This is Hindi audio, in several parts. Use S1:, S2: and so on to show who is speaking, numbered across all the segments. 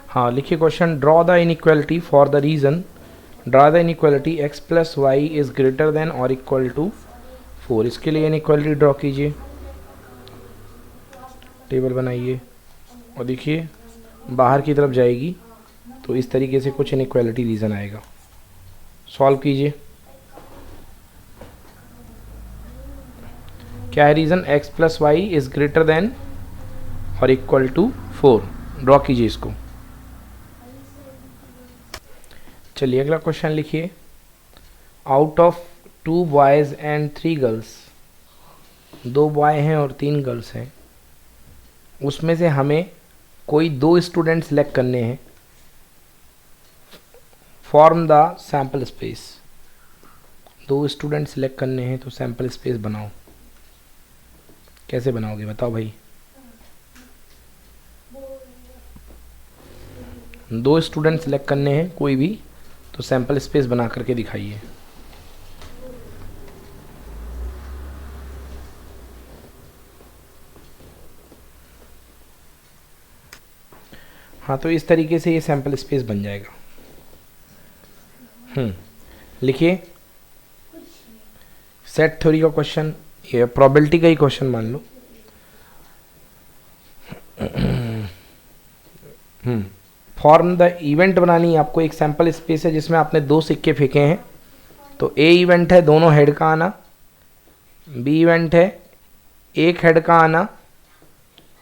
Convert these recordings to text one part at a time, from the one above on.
S1: हाँ लिखिए question, draw the inequality for the region, draw the inequality x plus y is greater than और इक्वल टू 4। इसके लिए इनइक्वालिटी ड्रॉ कीजिए, टेबल बनाइए और देखिए बाहर की तरफ जाएगी तो इस तरीके से कुछ इनइक्वालिटी रीज़न आएगा। सॉल्व कीजिए, क्या है reason, x plus y is greater than और इक्वल टू 4। ड्रॉ कीजिए इसको। चलिए अगला क्वेश्चन लिखिए, out of 2 boys and 3 girls, 2 boy हैं और 3 गर्ल्स हैं, उसमें से हमें कोई 2 स्टूडेंट सेलेक्ट करने हैं। Form the sample space, 2 student select करने हैं तो सैम्पल स्पेस बनाओ। कैसे बनाओगे बताओ भाई। 2 स्टूडेंट सेलेक्ट करने हैं कोई भी, तो सैम्पल स्पेस बना करके दिखाइए। हाँ तो इस तरीके से ये सैम्पल स्पेस बन जाएगा। लिखिए, सेट थ्योरी का क्वेश्चन, ये प्रोबेबिलिटी का ही क्वेश्चन मान लो। फॉर्म द इवेंट बनानी है आपको। एक सैम्पल स्पेस है जिसमें आपने 2 सिक्के फेंके हैं, तो ए इवेंट है दोनों हेड का आना, बी इवेंट है एक हेड का आना,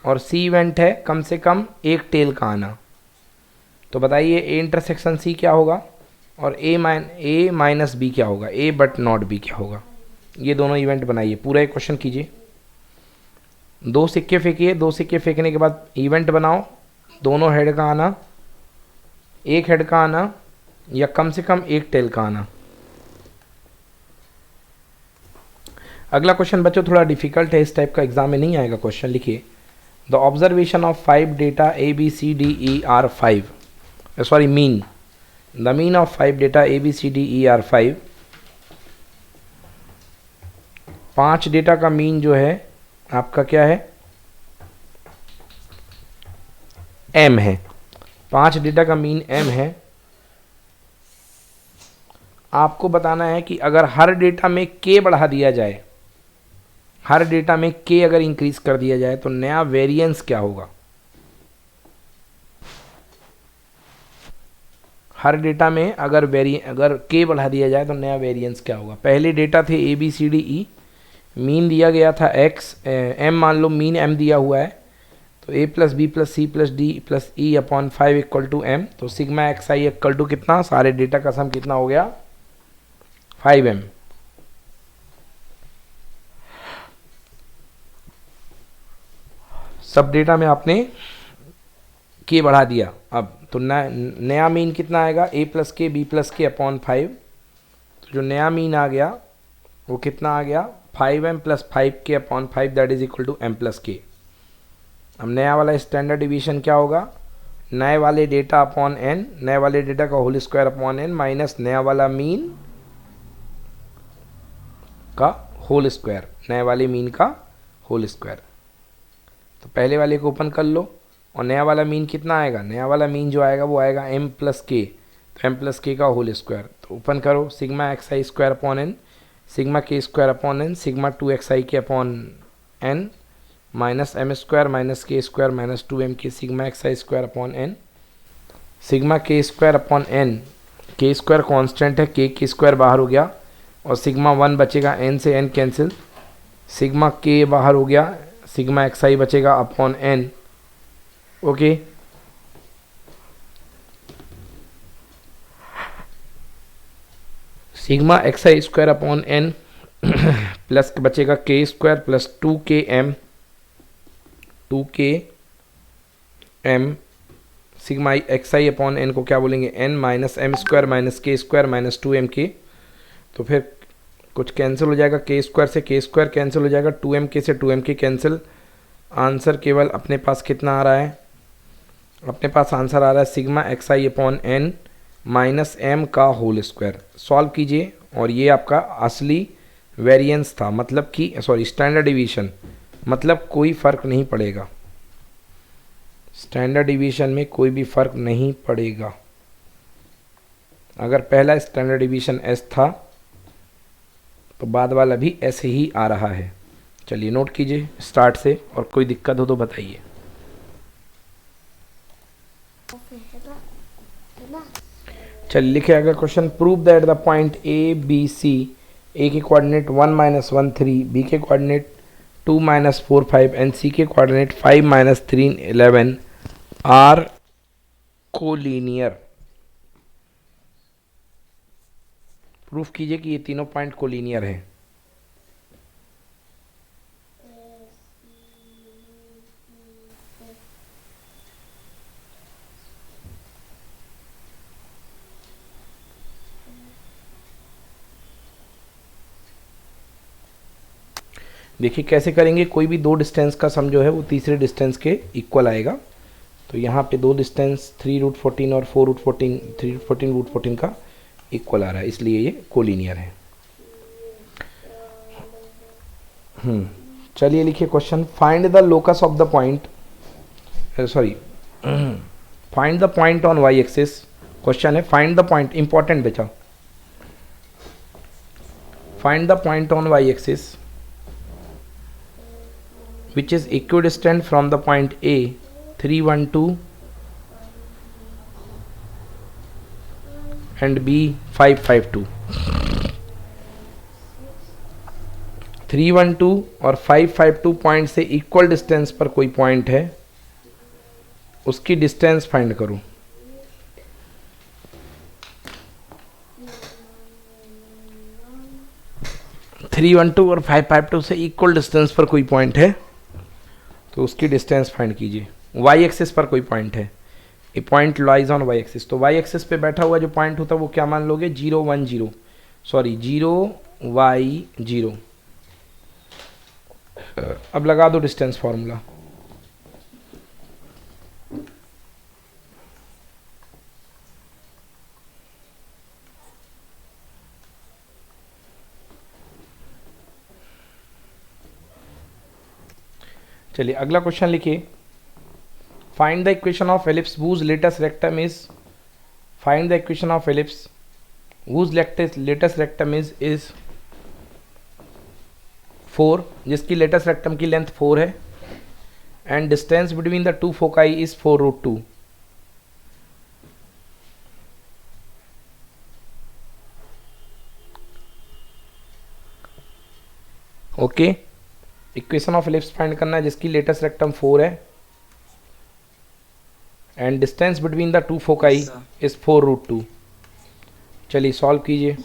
S1: और सी इवेंट है कम से कम एक टेल का आना। तो बताइए ए इंटरसेक्शन सी क्या होगा और ए माइनस बी क्या होगा, ए बट नॉट बी क्या होगा। ये दोनों इवेंट बनाइए, पूरा एक क्वेश्चन कीजिए। 2 सिक्के फेंकिए, 2 सिक्के फेंकने के बाद इवेंट बनाओ, दोनों हेड का आना, एक हेड का आना या कम से कम एक टेल का आना। अगला क्वेश्चन बच्चों थोड़ा डिफिकल्ट है, इस टाइप का एग्जाम में नहीं आएगा क्वेश्चन। लिखिए, the observation of 5 data A B C D E are 5, sorry mean, the mean of 5 data A B C D E are 5। 5 data का मीन जो है आपका क्या है, m है। 5 डेटा का मीन m है। आपको बताना है कि अगर हर डेटा में k बढ़ा दिया जाए, हर डेटा में k अगर इंक्रीज कर दिया जाए तो नया वेरिएंस क्या होगा। हर डेटा में अगर k बढ़ा दिया जाए तो नया वेरिएंस क्या होगा। पहले डेटा थे A B C D E, mean दिया गया था x, m मान लो मीन m दिया हुआ है, तो a plus B plus C plus D plus E upon 5 equal to m। तो sigma x i equal to कितना, सारे डेटा का सम कितना हो गया, 5m। सब डेटा में आपने k बढ़ा दिया। अब तो नया मीन कितना आएगा, a प्लस के बी प्लस के अपॉन 5। तो जो नया मीन आ गया वो कितना आ गया, 5m plus 5k upon 5 that is equal to m plus k. अब नया वाला स्टैंडर्ड डिवीजन क्या होगा, नए वाले डेटा अपॉन n, नए वाले डेटा का whole square upon n minus नया वाला मीन का होल स्क्वायर, नए वाले मीन का होल स्क्वायर। तो पहले वाले को ओपन कर लो और नया वाला मीन कितना आएगा, नया वाला मीन जो आएगा वो आएगा m प्लस के, तो m प्लस के का होल स्क्वायर। तो ओपन करो, sigma x i square upon n, sigma के square upon n, sigma 2xi के upon n minus m square minus k square minus 2m के, sigma x i square upon n, sigma के स्क्वायर अपॉन n, के स्क्वायर कॉन्स्टेंट है, के स्क्वायर बाहर हो गया और सिग्मा 1 बचेगा, n से n कैंसिल, सिग्मा के बाहर हो गया, सिग्मा एक्स आई बचेगा upon n। Okay, sigma x i square upon n plus बचेगा k square plus 2km, 2km, sigma x i upon n को क्या बोलेंगे, n minus m square minus k square minus 2m k. तो फिर कुछ कैंसिल हो जाएगा, के स्क्वायर से के स्क्वायर कैंसिल हो जाएगा, 2m के से 2m के कैंसिल। आंसर केवल अपने पास कितना आ रहा है, अपने पास आंसर आ रहा है sigma x i upon n minus m का होल स्क्वायर। सॉल्व कीजिए और ये आपका असली वेरिएंस था, मतलब कि सॉरी स्टैंडर्ड डिवीजन, मतलब कोई फ़र्क नहीं पड़ेगा। स्टैंडर्ड डिवीजन में कोई भी फर्क नहीं पड़ेगा। अगर पहला स्टैंडर्ड डिवीजन एस था तो बाद वाला भी ऐसे ही आ रहा है। चलिए नोट कीजिए स्टार्ट से, और कोई दिक्कत हो तो बताइए। चलिए लिखे अगर question, prove that the point A B C, A के कोऑर्डिनेट 1 - 1 3, बी के कोऑर्डिनेट 2 - 4 5 एंड सी के कोऑर्डिनेट 5 - 3 11 आर कोलिनियर। प्रूफ कीजिए कि ये तीनों पॉइंट कोलिनियर हैं। देखिए कैसे करेंगे, कोई भी दो डिस्टेंस का सम जो है वो तीसरे डिस्टेंस के इक्वल आएगा। तो यहाँ पे दो डिस्टेंस 3√14 और 4√14, 3√14 का इक्वल आ रहा है, इसलिए ये कोलिनियर है। चलिए लिखिए question, find the locus of the point, sorry find the point on y axis. Question है फाइंड द पॉइंट, इंपॉर्टेंट बेटा, find the point on y axis which is equidistant from the point A 312 and B 552। 312 और 552 पॉइंट से इक्वल डिस्टेंस पर कोई पॉइंट है, उसकी डिस्टेंस फाइंड करो। थ्री वन टू और 552 से इक्वल डिस्टेंस पर कोई पॉइंट है तो उसकी डिस्टेंस फाइंड कीजिए। वाई एक्सिस पर कोई पॉइंट है, a point lies on y axis, तो वाई एक्सिस पे बैठा हुआ जो पॉइंट होता है वो क्या मान लोगे, 0 1 0, सॉरी 0 y 0। अब लगा दो डिस्टेंस फॉर्मूला। चलिए अगला क्वेश्चन लिखिए, find the equation of ellipse whose latest rectum is, find the equation of ellipse whose latest rectum is 4, जिसकी लेटेस्ट रेक्टम की लेंथ 4 है, and distance between the two foci is 4√2। Okay, equation of ellipse find करना है जिसकी लेटेस्ट रेक्टम 4 है and distance between the two foci is 4√2। चलिए सॉल्व कीजिए।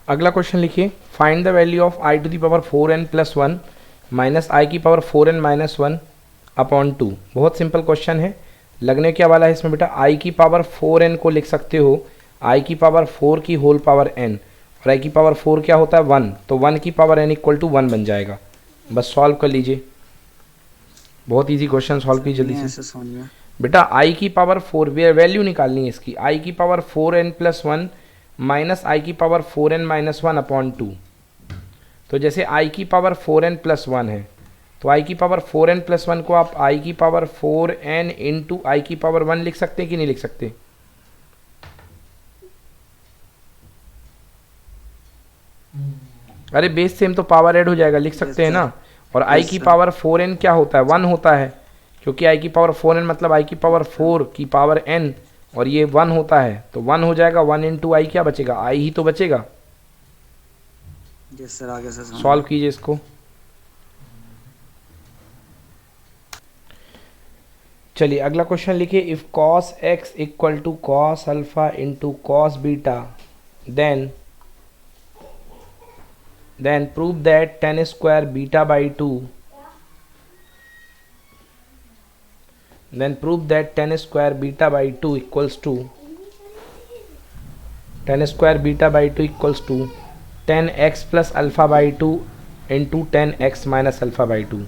S1: अगला क्वेश्चन लिखिए, find the value of i⁴n+1 minus i⁴n−1 upon 2। बहुत सिंपल क्वेश्चन है, लगने क्या वाला है इसमें बेटा, i⁴n को लिख सकते हो i⁴ की होल पावर n, और i⁴ क्या होता है 1, तो 1 की पावर n इक्वल टू 1 बन जाएगा। बस सॉल्व कर लीजिए, बहुत इजी क्वेश्चन, सॉल्व कीजिए जल्दी से बेटा। i⁴ वैल्यू निकालनी है इसकी, i⁴n+1 माइनस i⁴n−1 अपॉन 2। तो जैसे i⁴n+1 है तो i⁴n+1 को आप i⁴n इंटू i⁴1 लिख सकते हैं कि नहीं लिख सकते? अरे बेस सेम तो पावर ऐड हो जाएगा, लिख सकते हैं ना। और i⁴n क्या होता है, 1 होता है, क्योंकि i⁴n मतलब i⁴ की पावर n, और ये 1 होता है तो 1 हो जाएगा। 1 इंटू आई क्या बचेगा, आई ही तो बचेगा।
S2: सर आगे से
S1: सॉल्व कीजिए इसको। चलिए अगला क्वेश्चन लिखिए, if cos x equal to cos alpha into cos beta then prove that tan² beta by 2, then prove that tan² beta by 2 equals to 10 square beta by two equals to 10x plus alpha by two into 10x minus alpha by two,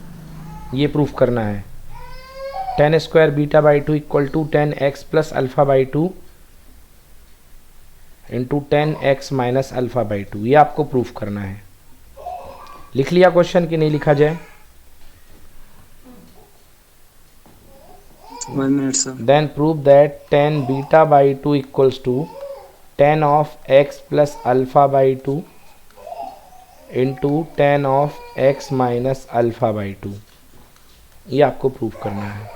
S1: ये प्रूफ करना है। 10 square beta by two equal to 10x plus alpha by two into 10x minus alpha by two, ये आपको प्रूफ करना है। लिख लिया क्वेश्चन कि नहीं लिखा जाए?
S2: 1 minute sir.
S1: Then prove that 10 beta by 2 equals to 10 of x plus alpha by 2 into 10 of x minus alpha by 2, ये आपको प्रूफ करना है।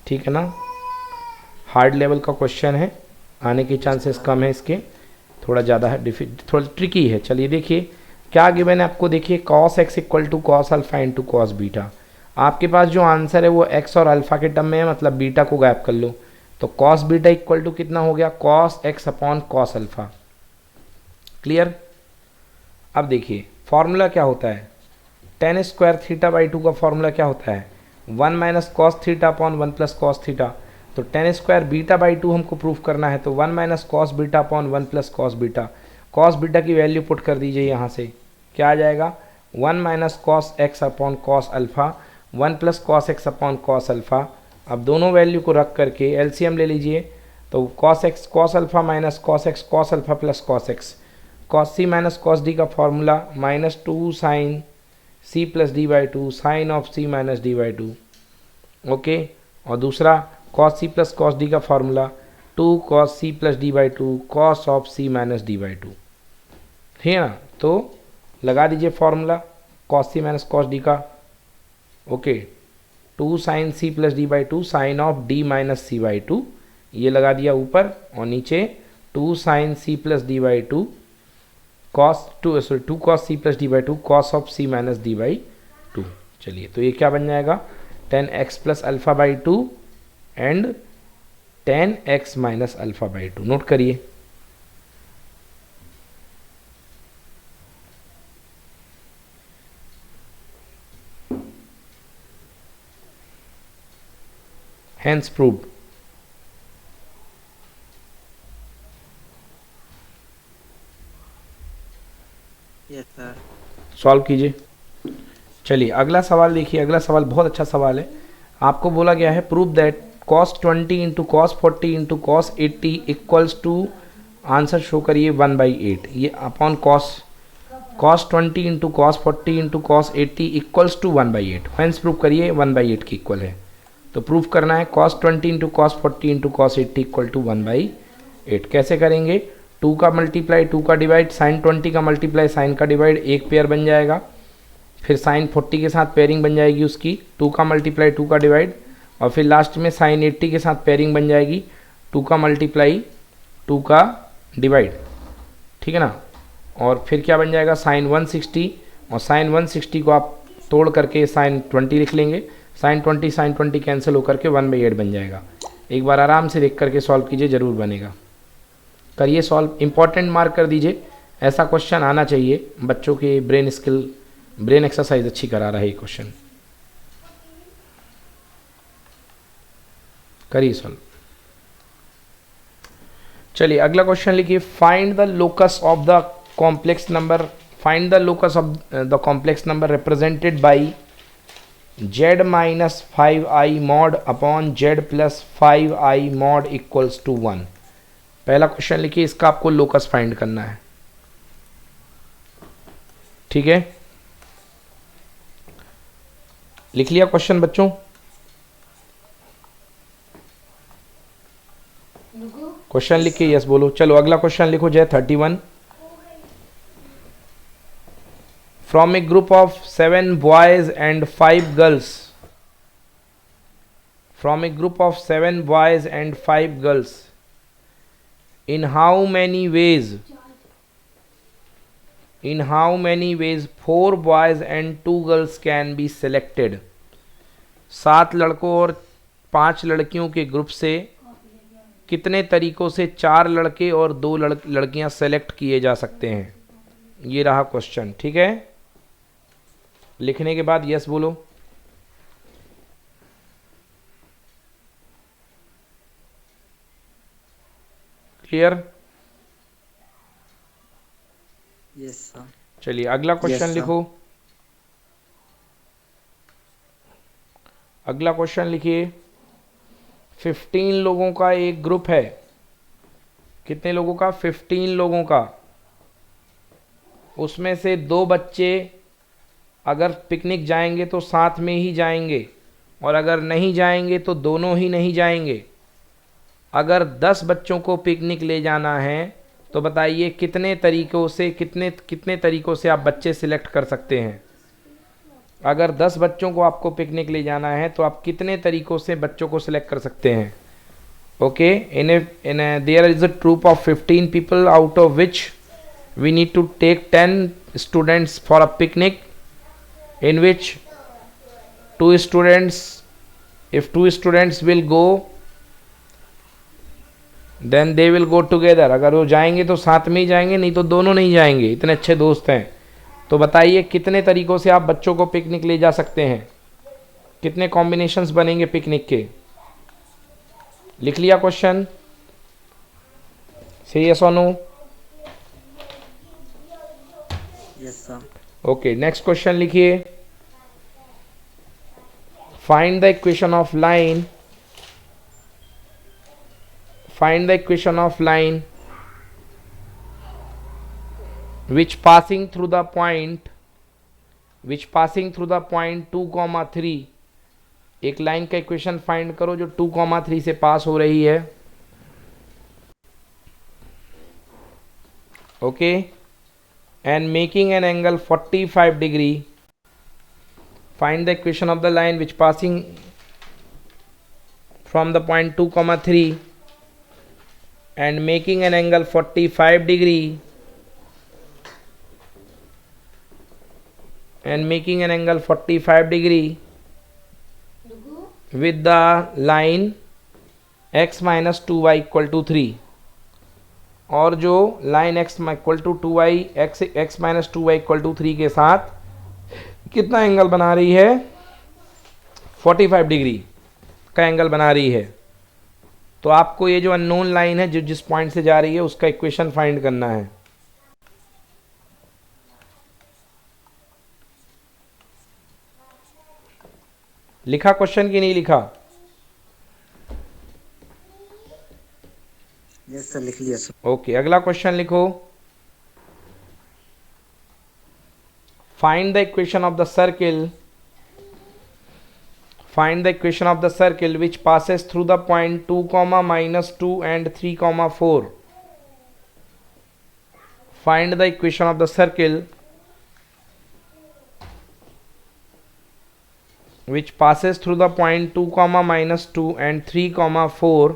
S1: ठीक है ना? हार्ड लेवल का क्वेश्चन है, आने के चांसेस कम है इसके, थोड़ा ज़्यादा है, थोड़ा ट्रिकी है। चलिए देखिए क्या गिवन है आपको। देखिए cos x equal to cos alpha into cos beta. आपके पास जो आंसर है वो एक्स और अल्फ़ा के टर्म में है, मतलब बीटा को गायब कर लो, तो कॉस बीटा इक्वल टू कितना हो गया? Cos x upon cos alpha. Clear? अब देखिए फॉर्मूला क्या होता है, 10 स्क्वायर थीटा बाई टू का फॉर्मूला क्या होता है? 1 minus cos theta upon 1 plus cos theta. तो 10 स्क्वायर बीटा बाई टू हमको प्रूफ करना है, तो 1 minus cos beta upon 1 plus cos beta. Cos beta की वैल्यू पुट कर दीजिए यहाँ से, क्या आ जाएगा? 1 minus cos x upon cos alpha, 1 plus cos x upon cos alpha. अब दोनों वैल्यू को रख करके एलसीएम ले लीजिए, तो cos x cos alpha minus cos x cos alpha plus cos x, cos c minus cos D का formula -2 sine C plus D by two sine of C minus D by two. Okay, और दूसरा कॉस सी प्लस कॉस डी का formula 2 cos C plus D by two cos of C minus D by two. ठीक है ना? तो लगा दीजिए formula cos c minus cos D का। Okay, 2 sine C plus D by two sine of D minus C by two, ये लगा दिया ऊपर, और नीचे 2 sine C plus D by two cos 2 cos C plus D by two cos of C minus D by two. चलिए तो ये क्या बन जाएगा? 10x plus alpha by two and 10x minus alpha by two. Note करिए। Hence proved।
S2: Yes sir.
S1: Solve कीजिए। चलिए अगला सवाल देखिए, अगला सवाल बहुत अच्छा सवाल है। आपको बोला गया है prove that cos 20 into cos 40 into cos 80 equals to, answer show करिए 1/8। ये upon cos 20 into cos 40 into cos 80 equals to 1/8। Hence prove करिए 1/8 की इक्वल है। तो प्रूफ करना है cos 20 into cos 40 into cos 80 equal to 1/8। कैसे करेंगे? 2 का मल्टीप्लाई 2 का डिवाइड, साइन 20 का मल्टीप्लाई साइन का डिवाइड, एक पेयर बन जाएगा। फिर साइन 40 के साथ पेयरिंग बन जाएगी उसकी, 2 का मल्टीप्लाई 2 का डिवाइड, और फिर लास्ट में साइन 80 के साथ पेयरिंग बन जाएगी, 2 का मल्टीप्लाई 2 का डिवाइड। ठीक है ना? और फिर क्या बन जाएगा? साइन 160, और साइन 160 को आप तोड़ करके साइन 20 लिख लेंगे, साइन 20 कैंसिल होकर के 1/8 बन जाएगा। एक बार आराम से देख करके सॉल्व कीजिए, ज़रूर बनेगा। करिए सॉल्व, इंपॉर्टेंट मार्क कर दीजिए, ऐसा क्वेश्चन आना चाहिए। बच्चों के ब्रेन स्किल, ब्रेन एक्सरसाइज अच्छी करा रहा है ये क्वेश्चन। करिए सॉल्व। चलिए अगला क्वेश्चन लिखिए, find the locus of the complex number, find the locus of the complex number represented by z minus 5i mod upon z plus 5i mod equals to 1। पहला क्वेश्चन लिखिए, इसका आपको लोकस फाइंड करना है। ठीक है, लिख लिया क्वेश्चन बच्चों? क्वेश्चन लिख के यस बोलो। चलो अगला क्वेश्चन लिखो जय 31। From a group of 7 boys and 5 girls, from a group of 7 boys and 5 girls, in how many ways 4 boys and 2 girls can be selected? 7 लड़कों और 5 लड़कियों के ग्रुप से कितने तरीकों से 4 लड़के और 2 लड़कियां सेलेक्ट किए जा सकते हैं? ये रहा क्वेश्चन। ठीक है, लिखने के बाद यस बोलो। क्लियर?
S2: Yes sir.
S1: चलिए अगला क्वेश्चन
S2: sir.
S1: लिखो। अगला क्वेश्चन लिखिए। 15 लोगों का एक ग्रुप है। कितने लोगों का? 15 लोगों का। उसमें से 2 बच्चे अगर पिकनिक जाएंगे तो साथ में ही जाएंगे, और अगर नहीं जाएंगे तो दोनों ही नहीं जाएंगे। अगर 10 बच्चों को पिकनिक ले जाना है तो बताइए कितने तरीकों से कितने कितने तरीकों से आप बच्चे सिलेक्ट कर सकते हैं। अगर 10 बच्चों को आपको पिकनिक ले जाना है तो आप कितने तरीकों से बच्चों को सिलेक्ट कर सकते हैं? Okay, in there is a troop of 15 people out of which we need to take 10 students for a picnic, in which 2 students, if 2 students will go then they will go together। अगर वो जाएंगे तो साथ में ही जाएंगे, नहीं तो दोनों नहीं जाएंगे। इतने अच्छे दोस्त हैं। तो बताइए कितने तरीकों से आप बच्चों को पिकनिक ले जा सकते हैं, कितने कॉम्बिनेशंस बनेंगे पिकनिक के? लिख लिया क्वेश्चन? से यस और no?
S2: Yes sir.
S1: Okay, next question लिखिए। Find the equation of line, find the equation of line which passing through the point 2, 3। एक लाइन का इक्वेशन फाइंड करो जो 2, 3 से पास हो रही है। Okay, and making an angle 45 degree, find the equation of the line which passing from the point 2, 3 and making an angle 45 degree, and making an angle 45 degree with the line x minus 2y equal to 3। और जो line x equal to 2y x minus 2y equal to 3 के साथ कितना एंगल बना रही है? 45 डिग्री का एंगल बना रही है। तो आपको ये जो अननोन लाइन है जो जिस पॉइंट से जा रही है उसका इक्वेशन फाइंड करना है। लिखा क्वेश्चन कि नहीं लिखा?
S2: यस सर, लिख लिया सर।
S1: ओके, अगला क्वेश्चन लिखो। Find the equation of the circle, find the equation of the circle which passes through the point 2, -2 and 3, 4। Find the equation of the circle which passes through the point 2, -2 and 3, 4,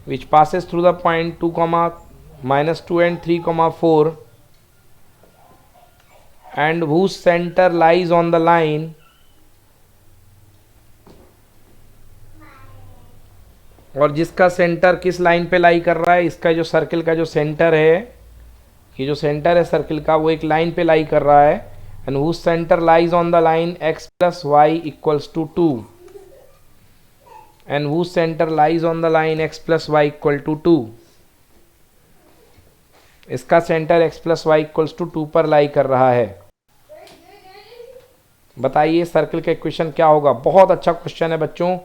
S1: which passes through the point 2, -2 and 3, 4 and whose center lies on the line और जिसका सेंटर किस लाइन पे लाई कर रहा है। इसका जो सर्किल का जो सेंटर है, ये जो सेंटर है सर्किल का वो एक लाइन पे लाई कर रहा है। and whose center lies on the line x plus y equals to 2, and whose center lies on the line x plus y equal to 2। इसका centre x plus y equals to 2 पर लाई कर रहा है। बताइए सर्किल का इक्वेशन क्या होगा? बहुत अच्छा क्वेश्चन है बच्चों।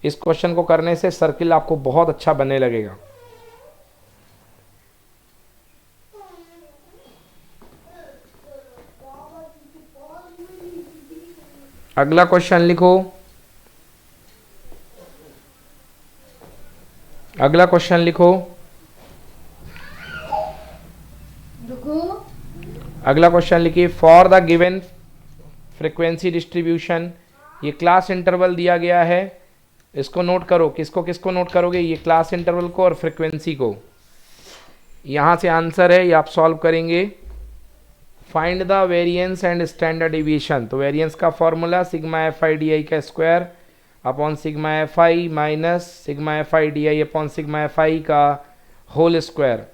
S1: इस क्वेश्चन को करने से सर्किल आपको बहुत अच्छा बनने लगेगा। अगला क्वेश्चन लिखो। अगला क्वेश्चन लिखो। अगला क्वेश्चन लिखिए। For the given frequency distribution, ये क्लास इंटरवल दिया गया है, इसको नोट करो। किसको किसको नोट करोगे? ये क्लास इंटरवल को और फ्रीक्वेंसी को। यहाँ से आंसर है, ये आप सॉल्व करेंगे। Find the variance and standard deviation. तो वेरिएंस का formula sigma f i d i का square upon sigma f i minus sigma f i d i upon sigma f i का whole square.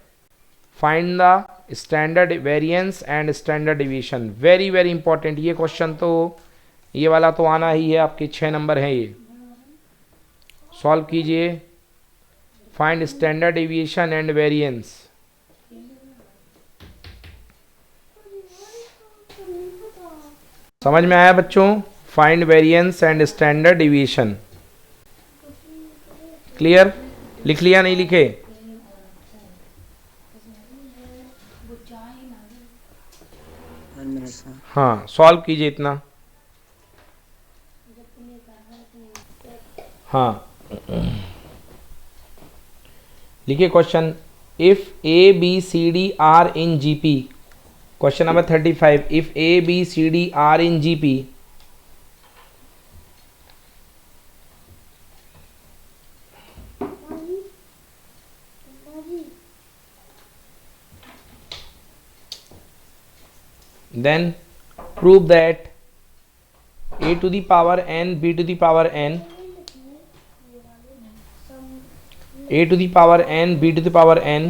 S1: Find the standard variance and standard deviation. Very very important ये क्वेश्चन, तो ये वाला तो आना ही है, आपके 6 नंबर हैं ये। सॉल्व कीजिए। Find standard deviation and variance. समझ में आया बच्चों? Find variance and standard deviation. Clear? लिख लिया नहीं लिखे?
S2: 1 मिनट सर।
S1: हाँ, सॉल्व कीजिए इतना। हाँ, लिखिए question. If A B C D are in GP, question number 35, if A B C D are in GP, then prove that a to the power n, b to the power n, a to the power n, b to the power n,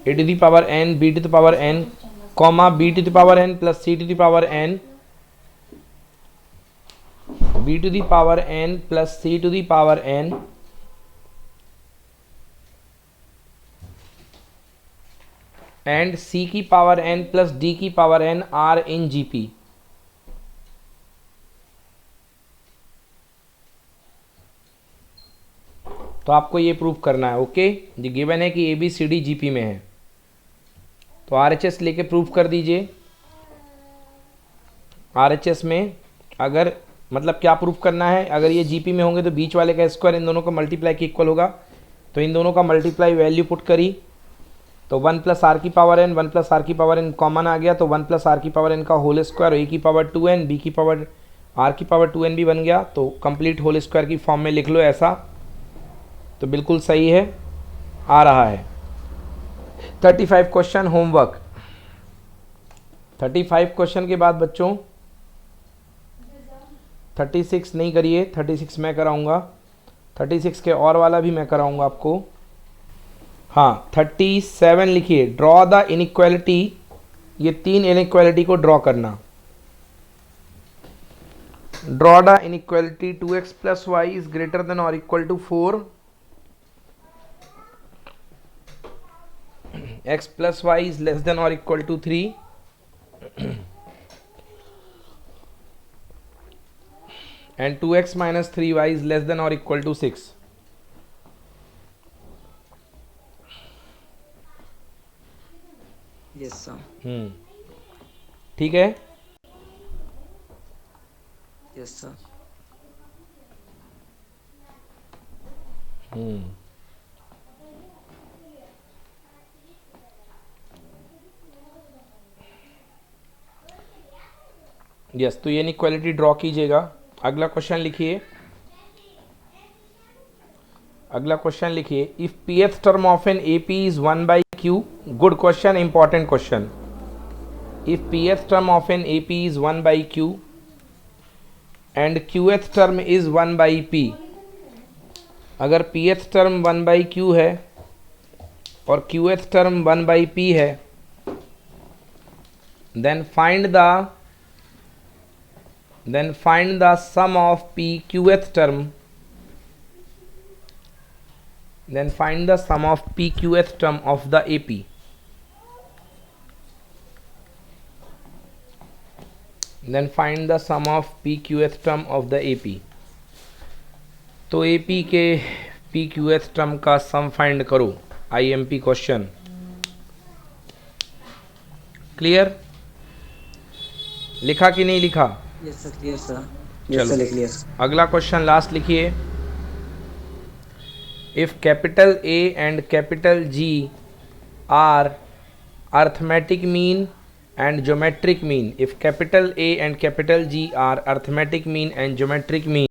S1: a to the power n, b to the power n, comma b to the power n plus c to the power n, b to the power n plus c to the power n, and c की पावर n प्लस d की power n are in GP. तो आपको ये प्रूफ करना है। ओके, ये गिवन है कि A B C D GP में है, तो आरएचएस लेके प्रूफ कर दीजिए। आरएचएस में अगर मतलब क्या प्रूफ करना है, अगर ये जीपी में होंगे तो बीच वाले का स्क्वायर इन दोनों का मल्टीप्लाई के इक्वल होगा, तो इन दोनों का मल्टीप्लाई वैल्यू पुट करी तो 1 प्लस आर की पावर एन, 1 प्लस आर की पावर एन कॉमन आ गया, तो 1 प्लस आर की पावर एन का होल स्क्वायर, ए की पावर 2n, बी की पावर आर की पावर 2n भी बन गया। तो कंप्लीट होल स्क्वायर की फॉर्म में लिख लो ऐसा, तो बिल्कुल सही है, आ रहा है। 35 क्वेश्चन होमवर्क। 35 क्वेश्चन के बाद बच्चों 36 नहीं करिए, 36 मैं कराऊंगा, 36 के और वाला भी मैं कराऊंगा आपको। हाँ, 37 लिखिए, ड्रॉ द इनइक्वालिटी। ये 3 इनइक्वालिटी को ड्रॉ करना। Draw the inequality 2x plus y is greater than और equal to 4, x plus y is less than और equal to 3, and 2x minus 3y is less than or equal to 6.
S2: Yes sir.
S1: ठीक है।
S2: Yes sir.
S1: यस, तो ये इनइक्वालिटी ड्रॉ कीजिएगा। अगला क्वेश्चन लिखिए, अगला क्वेश्चन लिखिए, if pth term of an AP is 1/q, good question, important question. If pth term of an AP is 1/q and qth term is 1/p, अगर pth टर्म 1/q है और qth टर्म 1/p है, then find the sum of pqth term, then find the sum of pqth term of the AP. Then find the sum of pqth term of the AP. तो AP के pqth term का सम फाइंड करो, IMP क्वेश्चन। क्लियर? लिखा कि नहीं लिखा?
S2: Yes sir, clear sir. Yes sir, लिख लिया सर।
S1: अगला क्वेश्चन लास्ट लिखिए, if capital A and capital G are arithmetic mean and geometric mean, if capital A and capital G are arithmetic mean and geometric mean,